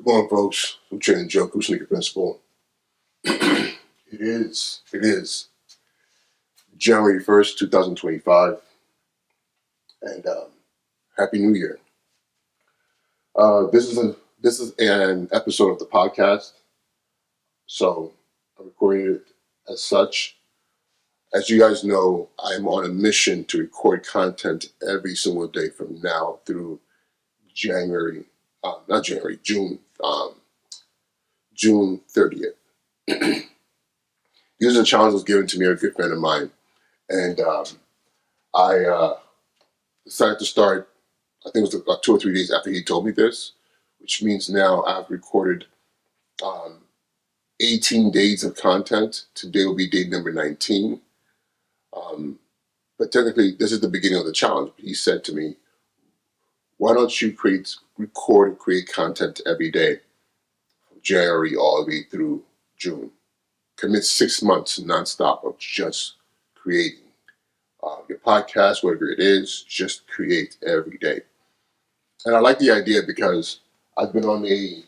Morning, folks. I'm Chairman Joe, Sneaker Principal. It is January 1st, 2025, and Happy New Year. This is an episode of the podcast, so I'm recording it as such. As you guys know, I'm on a mission to record content every single day from now through June June 30th. These are the challenges given to me by a good friend of mine, and I decided to start. I think it was like 2 or 3 days after he told me this, which means now I've recorded 18 days of content. Today will be day number 19. But technically, this is the beginning of the challenge. He said to me, "Why don't you record and create content every day, from January all the way through June? Commit 6 months nonstop of just creating your podcast, whatever it is. Just create every day." And I like the idea because I've been on a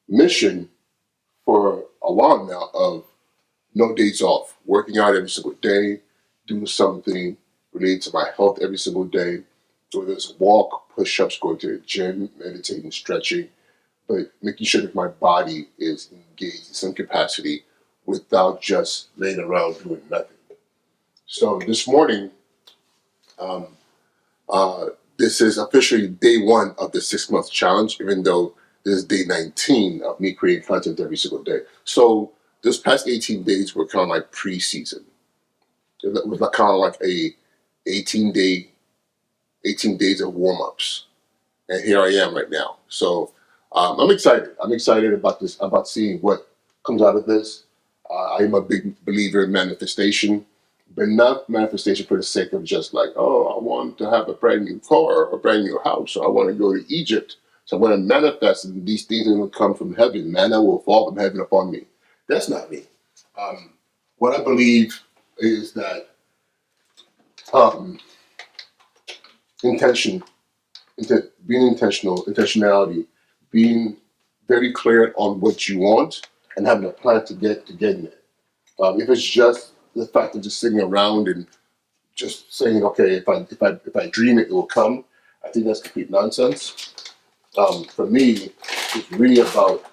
mission for a while now of no days off, working out every single day, doing something related to my health every single day, whether it's a walk, push-ups, going to the gym, meditating, stretching, but making sure that my body is engaged in some capacity without just laying around doing nothing. So this morning, this is officially day 1 of the 6-month challenge, even though this is day 19 of me creating content every single day. So this past 18 days were kind of my pre-season. It was kind of like a 18 days of warm-ups. And here I am right now. So I'm excited. I'm excited about this, about seeing what comes out of this. I am a big believer in manifestation, but not manifestation for the sake of just like, oh, I want to have a brand new car or a brand new house, or I want to go to Egypt. So I'm going to manifest, and these things will come from heaven. Manna will fall from heaven upon me. That's not me. What I believe is that being intentionality, being very clear on what you want, and having a plan to getting it. If it's just the fact of just sitting around and just saying, okay, if I dream it, it will come, I think that's complete nonsense. For me, it's really about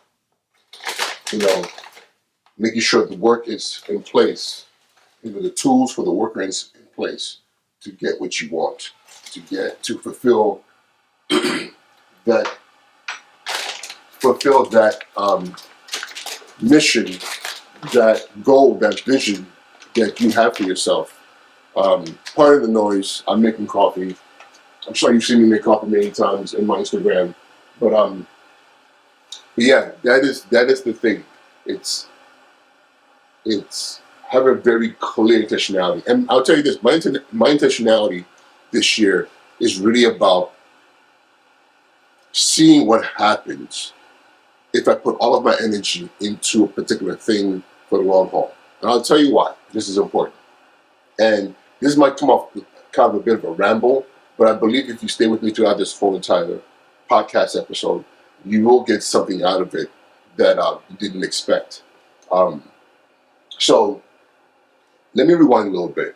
making sure the work is in place, the tools for the worker is in place to get what you want, to fulfill that mission, that goal, that vision that you have for yourself. Part of the noise, I'm making coffee. I'm sure you've seen me make coffee many times in my Instagram, but yeah, that is the thing. It's have a very clear intentionality, and I'll tell you this: my intentionality this year is really about seeing what happens if I put all of my energy into a particular thing for the long haul. And I'll tell you why this is important. And this might come off kind of a bit of a ramble, but I believe if you stay with me throughout this whole entire podcast episode, you will get something out of it that you didn't expect. So let me rewind a little bit.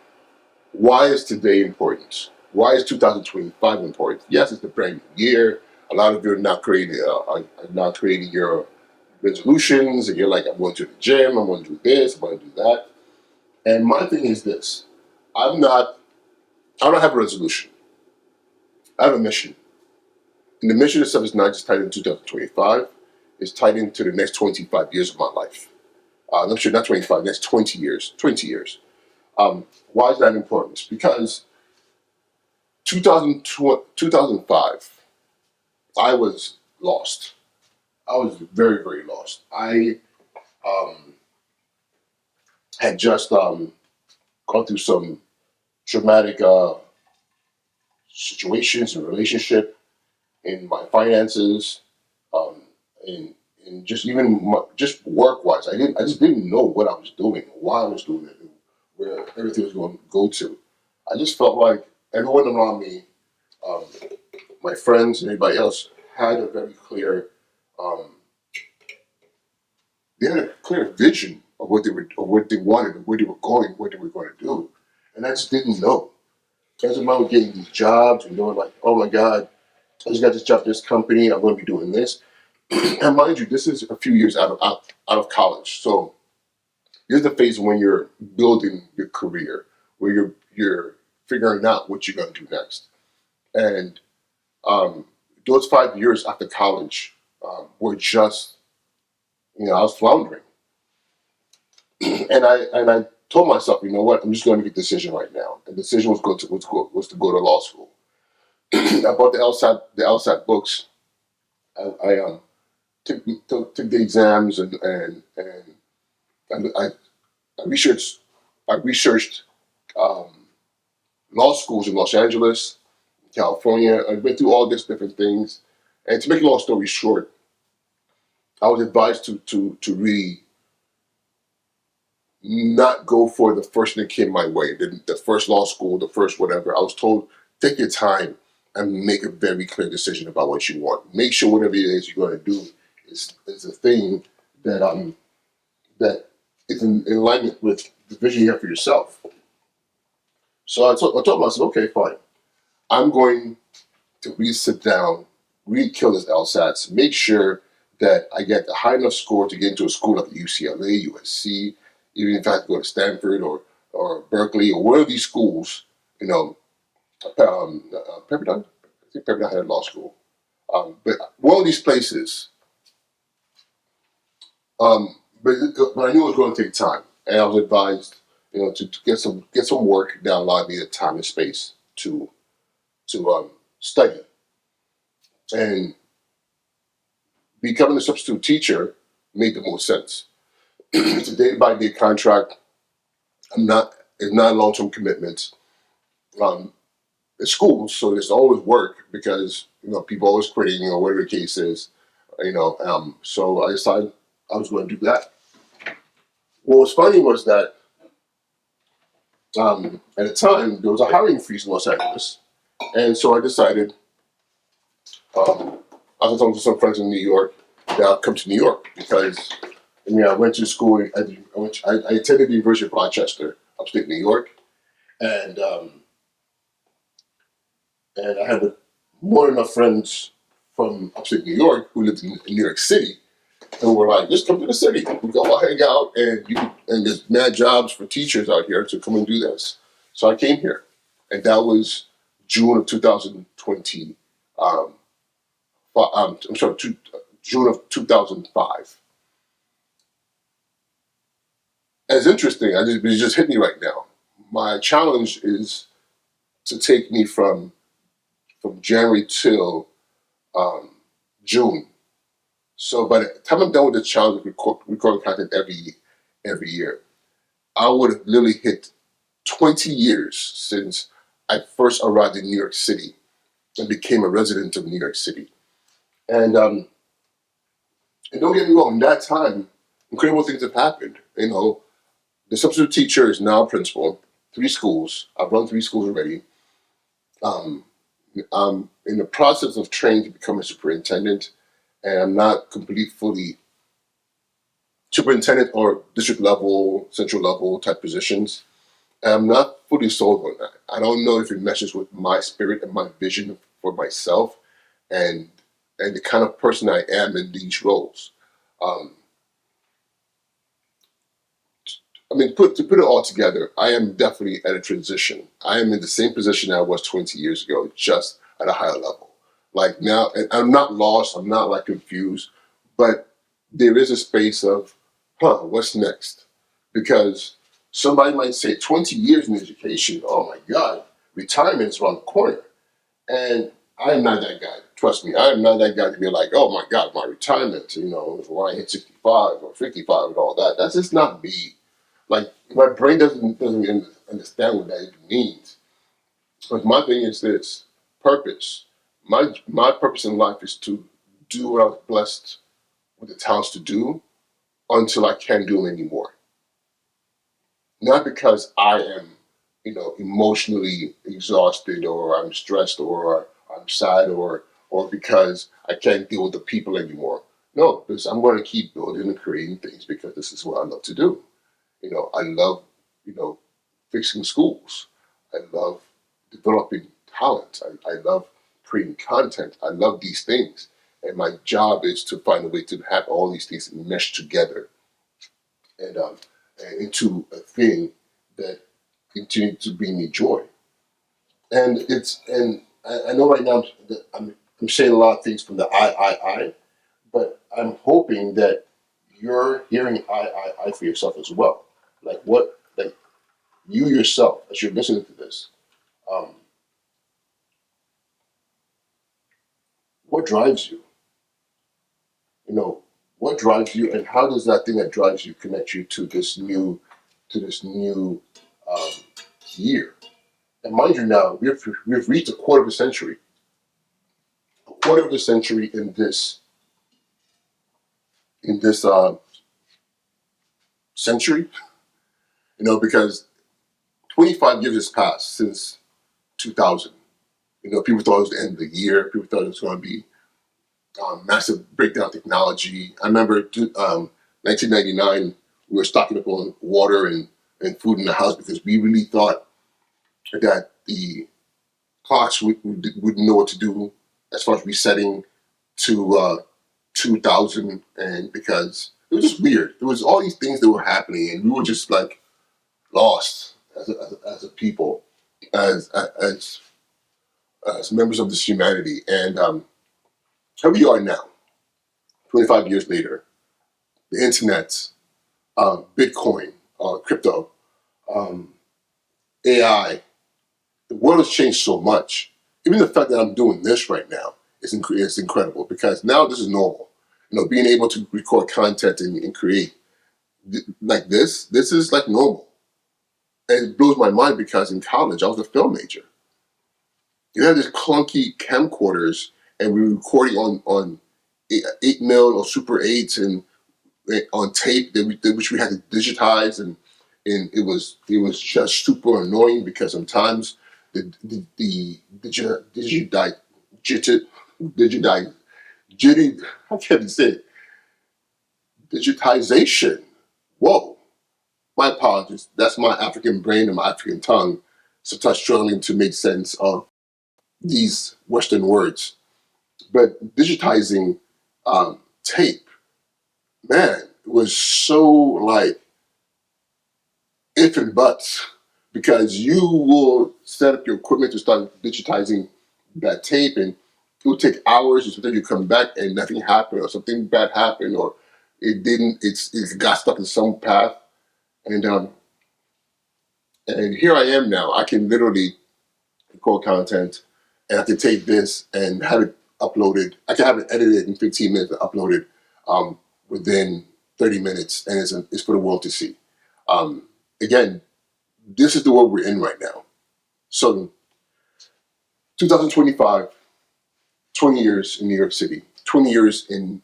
Why is today important? Why is 2025 important? Yes, it's the brand new year. A lot of you are now creating your resolutions, and you're like, I'm going to the gym, I'm going to do this, I'm going to do that. And my thing is this: I don't have a resolution. I have a mission. And the mission itself is not just tied into 2025, it's tied into the next 25 years of my life. I'm sure not 25, next 20 years. 20 years. Why is that important? Because 2005, I was lost. I was very, very lost. I had just gone through some traumatic situations in relationship, in my finances, in just just work wise. I just didn't know what I was doing, why I was doing it, where everything was going to go to. I just felt like everyone around me, my friends and everybody else, had a very clear um, they had a clear vision of what they wanted, where they were going, what they were going to do, and I just didn't know. As a mom getting these jobs and knowing like, oh my God, I just got this job at this company, I'm going to be doing this. And mind you, this is a few years out of college, so here's the phase when you're building your career, where you're figuring out what you're going to do next. And those 5 years after college were just, I was floundering, and I told myself, you know what, I'm just going to make a decision right now. And the decision was to go to law school. I bought the LSAT books. I took the exams and I researched um, law schools in Los Angeles, California. I went through all these different things. And to make a long story short, I was advised to really not go for the first thing that came my way, the first law school, the first whatever. I was told, take your time and make a very clear decision about what you want. Make sure whatever it is you're going to do is a thing that that is in alignment with the vision you have for yourself. So I told myself, okay, fine. I'm going to really sit down, really kill this LSATs, make sure that I get a high enough score to get into a school like UCLA, USC, even if I have to go to Stanford or Berkeley or one of these schools, Pepperdine. I think Pepperdine had a law school. But one of these places, but I knew it was going to take time, and I was advised, to get some work that allowed me the time and space to study. And becoming a substitute teacher made the most sense. It's a day by day contract. It's not a long term commitment. Um, it's schools, so there's always work because people always quitting or whatever the case is. So I decided I was going to do that. What was funny was that at the time there was a hiring freeze in Los Angeles, and so I decided I was talking to some friends in New York that I'd come to New York because I went to school. I attended the University of Rochester, upstate New York, and I had more than enough friends from upstate New York who lived in New York City, and were like, "Just come to the city. We go all hang out, and there's mad jobs for teachers out here to come and do this." So I came here, and that was June of 2020. I'm sorry, June of 2005. And it's interesting. It just hit me right now. My challenge is to take me from January till um, June. So by the time I'm done with the challenge of recording content every year, I would have literally hit 20 years since I first arrived in New York City and became a resident of New York City. And don't get me wrong, in that time, incredible things have happened. The substitute teacher is now a principal, 3 schools. I've run 3 schools already. Um, I'm in the process of training to become a superintendent, and I'm not fully superintendent or district level, central level type positions. And I'm not fully sold on that. I don't know if it meshes with my spirit and my vision for myself and the kind of person I am in these roles. Um, to put it all together, I am definitely at a transition. I am in the same position I was 20 years ago, just at a higher level. Like now, and I'm not lost, I'm not like confused, but there is a space of, what's next? Because somebody might say 20 years in education, oh my God, retirement is around the corner. And I am not that guy. Trust me, I am not that guy to be like, oh my God, my retirement, when I hit 65 or 55 and all that. That's just not me. Like my brain doesn't even understand what that even means. But my thing is this: purpose. My purpose in life is to do what I was blessed with the talents to do until I can't do them anymore. Not because I am, emotionally exhausted or I'm stressed or I'm sad or because I can't deal with the people anymore. No, because I'm going to keep building and creating things because this is what I love to do. I love, you know, fixing schools. I love developing talent. I love creating content. I love these things. And my job is to find a way to have all these things mesh together and, and into a thing that continues to bring me joy. And I know right now that I'm saying a lot of things from the I, but I'm hoping that you're hearing I for yourself as well. Like you yourself, as you're listening to this, um, what drives you? You know, what drives you, and how does that thing that drives you connect you to this new um, year? And mind you, now we've reached a quarter of a century in this century. Because 25 years has passed since 2000. People thought it was the end of the year. People thought it was going to be massive breakdown technology. I remember 1999, we were stocking up on water and food in the house because we really thought that the clocks wouldn't know what to do as far as resetting to 2000, and because it was just weird. It was all these things that were happening, and we were just like lost as a people, as as as members of this humanity. And here we are now, 25 years later. The internet, Bitcoin, crypto, um, AI. The world has changed so much. Even the fact that I'm doing this right now is incredible because now this is normal. Being able to record content and create like this is like normal. And it blows my mind because in college I was a film major. You had this clunky camcorders, and we were recording on 8 mil or Super 8s and on tape which we had to digitize, and it was just super annoying because sometimes the digitized jitty I can't even say it, digitization. Whoa, my apologies. That's my African brain and my African tongue sometimes struggling to make sense of these Western words. But digitizing tape, man, was so like if and buts because you will set up your equipment to start digitizing that tape, and it will take hours, and sometimes you come back and nothing happened, or something bad happened, or it didn't. It got stuck in some path, and and here I am now. I can literally record content, and I can take this and have it uploaded. I can have it edited in 15 minutes and uploaded within 30 minutes, and it's for the world to see. Again, this is the world we're in right now. So 2025, 20 years in New York City, 20 years in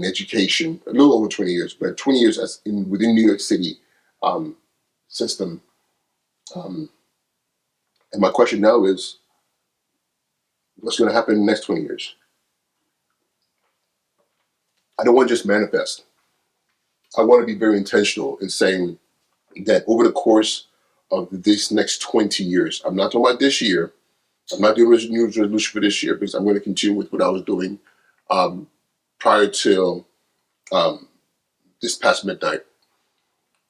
education, a little over 20 years, but 20 years within New York City um, system. Um, and my question now is, what's going to happen in the next 20 years? I don't want to just manifest. I want to be very intentional in saying that over the course of this next 20 years, I'm not talking about this year. I'm not doing a new resolution for this year because I'm going to continue with what I was doing um, prior to um, this past midnight.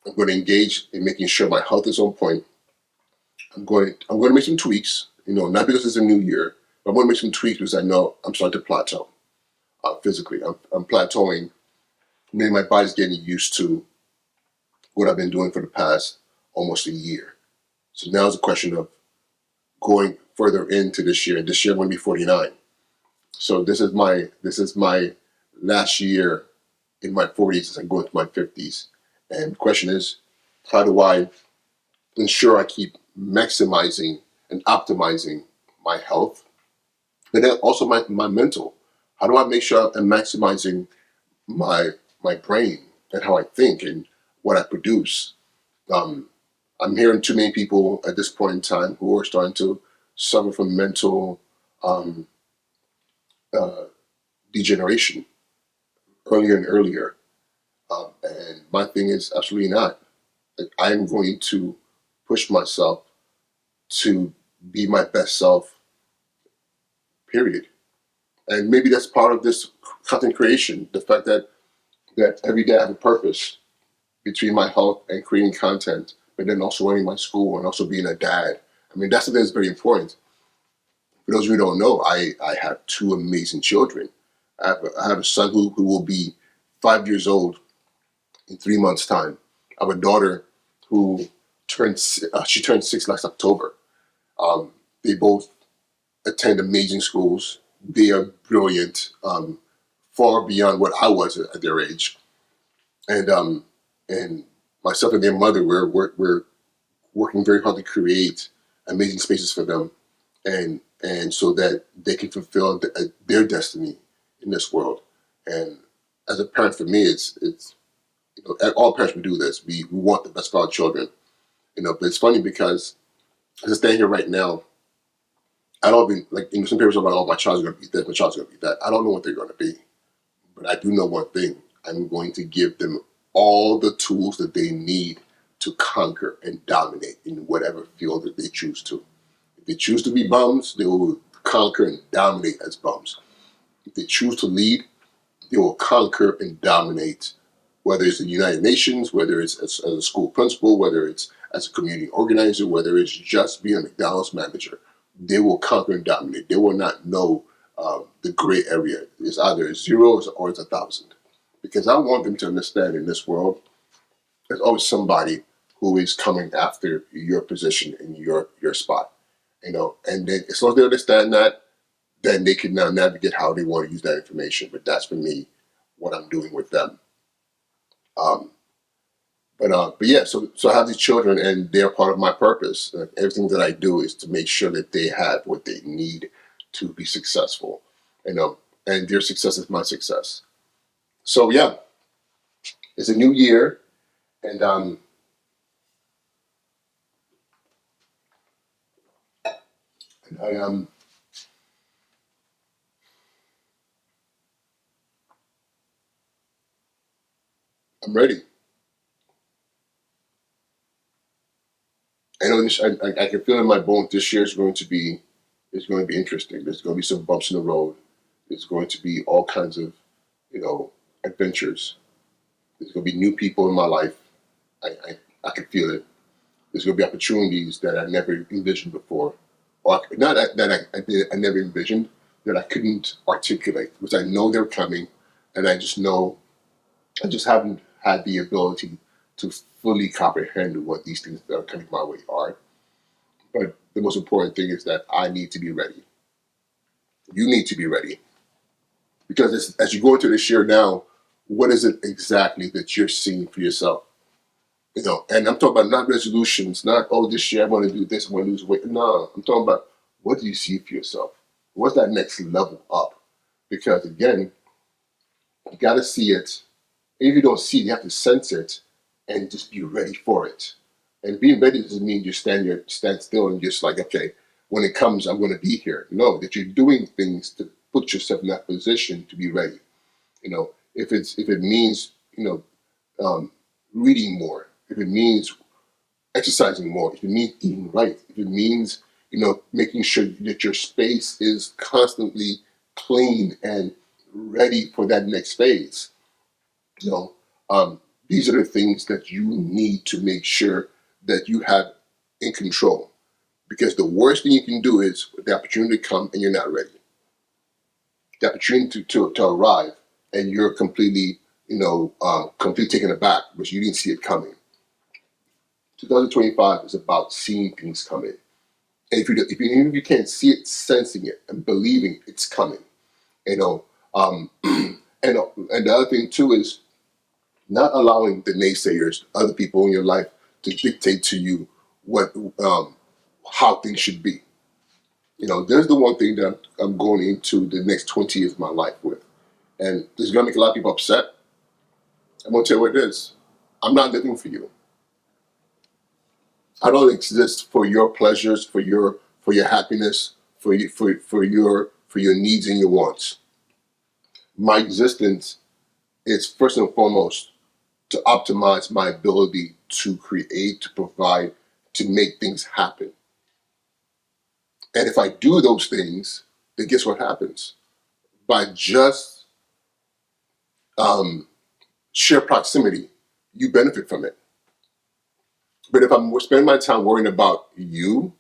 I'm going to engage in making sure my health is on point. I'm going to make some tweaks. Not because it's a new year, but I'm going to make some tweaks because I know I'm starting to plateau physically. I'm plateauing. Maybe my body's getting used to what I've been doing for the past almost a year. So now it's a question of going further into this year. This year I'm going to be 49. So this is my last year in my 40s as I go into my 50s. And the question is, how do I ensure I keep maximizing and optimizing my health, but then also my mental? How do I make sure I'm maximizing my my brain and how I think and what I produce? Um, I'm hearing too many people at this point in time who are starting to suffer from mental um, uh, degeneration. earlier and earlier. And my thing is absolutely not. Like, I'm going to push myself to be my best self, period. And maybe that's part of this content creation, the fact that every day I have a purpose between my health and creating content, but then also running my school and also being a dad. I mean, that's something that's very important. For those of you who don't know, I have two amazing children. I have a son who will be 5 years old in 3 months' time. I have a daughter who she turned 6 last October. They both attend amazing schools. They are brilliant, far beyond what I was at their age. And and myself and their mother, we're working very hard to create amazing spaces for them, and so that they can fulfill their destiny in this world. And as a parent, for me, it's all parents would do this. We want the best for our children, but it's funny because as I stand here right now, I don't even like some people are like, oh, my child's gonna be this, my child's gonna be that. I don't know what they're gonna be, but I do know one thing: I'm going to give them all the tools that they need to conquer and dominate in whatever field that they choose to. If they choose to be bums, they will conquer and dominate as bums. If they choose to lead, they will conquer and dominate, whether it's the United Nations, whether it's as a school principal, whether it's as a community organizer, whether it's just being a McDonald's manager. They will conquer and dominate. They will not know the gray area. It's either zero or it's 1,000. Because I want them to understand in this world, there's always somebody who is coming after your position in your spot. And then as long as they understand that, then they can now navigate how they want to use that information. But that's for me what I'm doing with them. Um, but yeah, so I have these children, and they're part of my purpose. Everything that I do is to make sure that they have what they need to be successful. You know, and their success is my success. So yeah, it's a new year, and I I'm ready. I know this. I can feel in my bones. This year is going to be interesting. There's going to be some bumps in the road. There's going to be all kinds of adventures. There's going to be new people in my life. I can feel it. There's going to be opportunities that I never envisioned before, or not I never envisioned, that I couldn't articulate, because I know they're coming, and I just know I just haven't had the ability to fully comprehend what these things that are coming my way are. But the most important thing is that I need to be ready. You need to be ready, because as you go into this year now, what is it exactly that you're seeing for yourself? And I'm talking about not resolutions, not, oh, this year I want to do this, I want to lose weight. No, I'm talking about, what do you see for yourself? What's that next level up? Because again, you got to see it. And if you don't see it, you have to sense it and just be ready for it. And being ready doesn't mean you stand still and just like, okay, when it comes, I'm going to be here. No, that you're doing things to put yourself in that position to be ready. If it means um, reading more, if it means exercising more, if it means eating right, if it means making sure that your space is constantly clean and ready for that next phase. You know, these are the things that you need to make sure that you have in control. Because the worst thing you can do is the opportunity to come and you're not ready. The opportunity to arrive and you're completely, completely taken aback because you didn't see it coming. 2025 is about seeing things coming. And even if you can't see it, sensing it and believing it's coming. You know, and the other thing too is not allowing the naysayers, other people in your life, to dictate to you what how things should be. There's the one thing that I'm going into the next 20 years of my life with, and this is gonna make a lot of people upset. I'm gonna tell you what it is. I'm not living for you. I don't exist for your pleasures, for your happiness, for your needs and your wants. My existence is first and foremost to optimize my ability to create, to provide, to make things happen. And if I do those things, then guess what happens? By just sheer proximity, you benefit from it. But if I'm spending my time worrying about you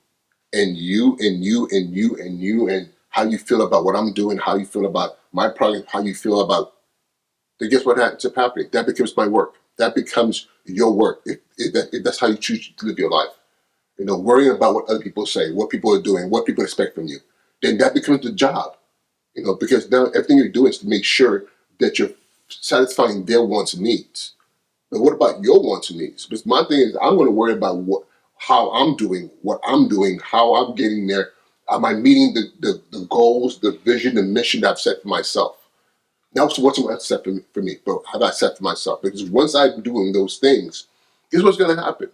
and you and you and you and you and how you feel about what I'm doing, how you feel about my product, how you feel about, then guess what ends up happening? That becomes my work. That becomes your work. If that's how you choose to live your life. Worrying about what other people say, what people are doing, what people expect from you, then that becomes the job. Because now everything you're doing is to make sure that you're satisfying their wants and needs. But what about your wants and needs? Because my thing is, I'm going to worry about how I'm doing, what I'm doing, how I'm getting there. Am I meeting the goals, the vision, the mission that I've set for myself? Now, so what's set for me? But have I set for myself? Because once I'm doing those things, guess what's going to happen?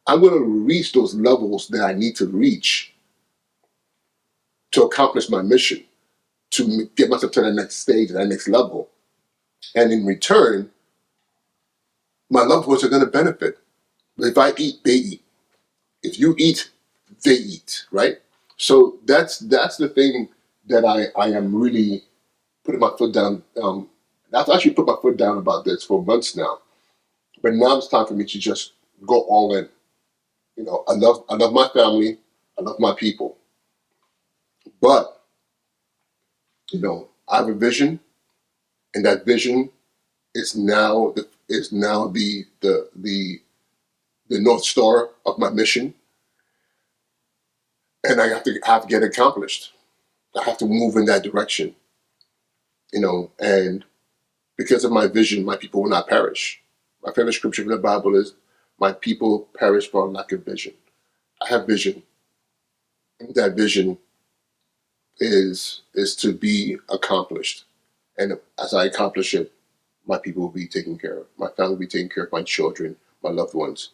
I'm going to reach those levels that I need to reach to accomplish my mission, to get myself to the next stage, that next level. And in return, my loved ones are going to benefit. If I eat, they eat. If you eat, they eat, right? So that's the thing that I am really putting my foot down. I've actually put my foot down about this for months now. But now it's time for me to just go all in. I love my family. I love my people. But, I have a vision, and that vision is now the North Star of my mission. And I have to get it accomplished. I have to move in that direction, and because of my vision, my people will not perish. My favorite scripture in the Bible is, my people perish for lack of vision. I have vision. That vision is to be accomplished. And as I accomplish it, my people will be taken care of. My family will be taken care of, my children, my loved ones.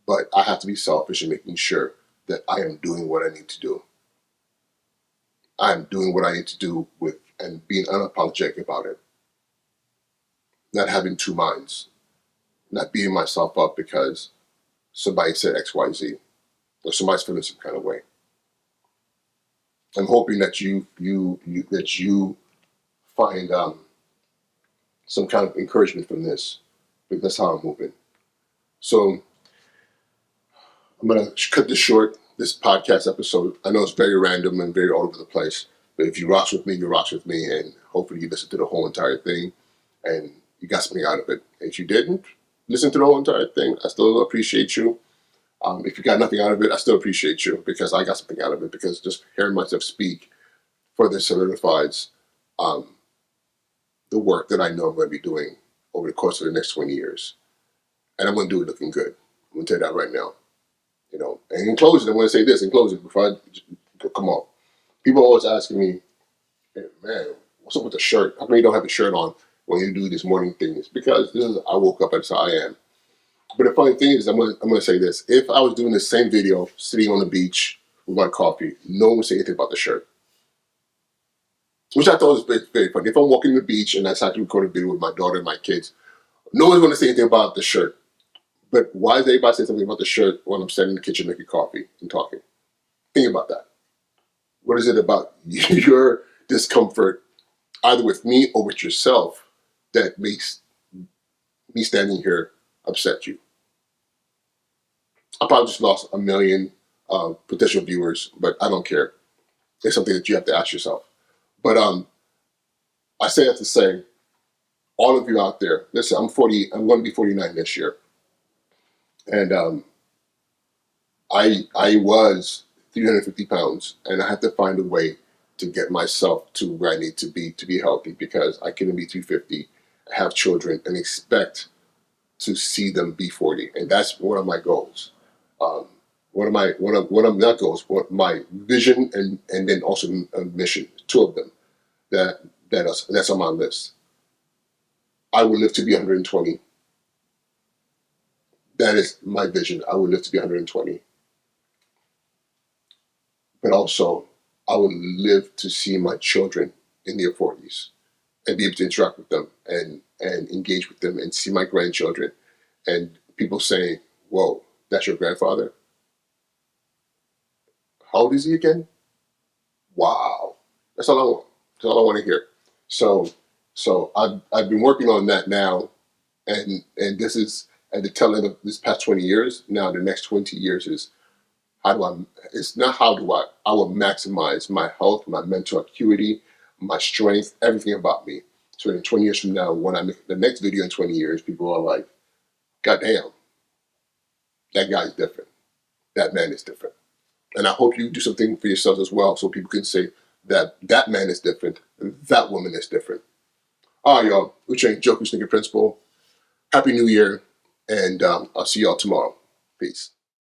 But I have to be selfish in making sure that I am doing what I need to do. I am doing what I need to do and being unapologetic about it. Not having two minds. Not beating myself up because somebody said X, Y, Z, or somebody's feeling some kind of way. I'm hoping that you find some kind of encouragement from this, because that's how I'm moving. So I'm gonna cut this short. This podcast episode, I know it's very random and very all over the place, but if you rocks with me, you rocks with me, and hopefully you listen to the whole entire thing and you got something out of it. And if you didn't listen to the whole entire thing, I still appreciate you. If you got nothing out of it, I still appreciate you, because I got something out of it, because just hearing myself speak further solidifies the work that I know I'm going to be doing over the course of the next 20 years. And I'm going to do it looking good. I'm going to tell you that right now. And in closing, I want to say this in closing before I come off. People are always asking me, hey, man, what's up with the shirt? How come you don't have a shirt on when you do these morning things? Because I woke up and that's how I am. But the funny thing is, I'm gonna say this. If I was doing the same video sitting on the beach with my coffee, no one would say anything about the shirt. Which I thought was very, very funny. If I'm walking the beach and I start to record a video with my daughter and my kids, no one's gonna say anything about the shirt. But why is everybody saying something about the shirt when I'm standing in the kitchen making coffee and talking? Think about that. What is it about your discomfort, either with me or with yourself, that makes me standing here upset you? I probably just lost 1 million potential viewers, but I don't care. It's something that you have to ask yourself. But I say that to say, all of you out there, listen, I'm going to be 49 this year. And I was 350 pounds, and I have to find a way to get myself to where I need to be healthy, because I couldn't be 350, have children, and expect to see them be 40. And that's one of my goals. One of not goals, but my vision and then also a mission, two of them that's on my list. I would live to be 120. That is my vision. I would live to be 120. But also, I would live to see my children in their 40s. and be able to interact with them and engage with them and see my grandchildren and people saying, "Whoa, that's your grandfather? How old is he again? Wow." That's all I want. That's all I want to hear. So I've been working on that now, and this is at the tail end of this past 20 years. Now the next 20 years is how do I? It's not how do I. I will maximize my health, my mental acuity, my strength, everything about me. So in 20 years from now, when I make the next video in 20 years, people are like, "God damn, that guy's different. That man is different." And I hope you do something for yourselves as well, so people can say that that man is different, that woman is different. All right, y'all. We're training Joker Sneaker Principle. Happy New Year, and I'll see y'all tomorrow. Peace.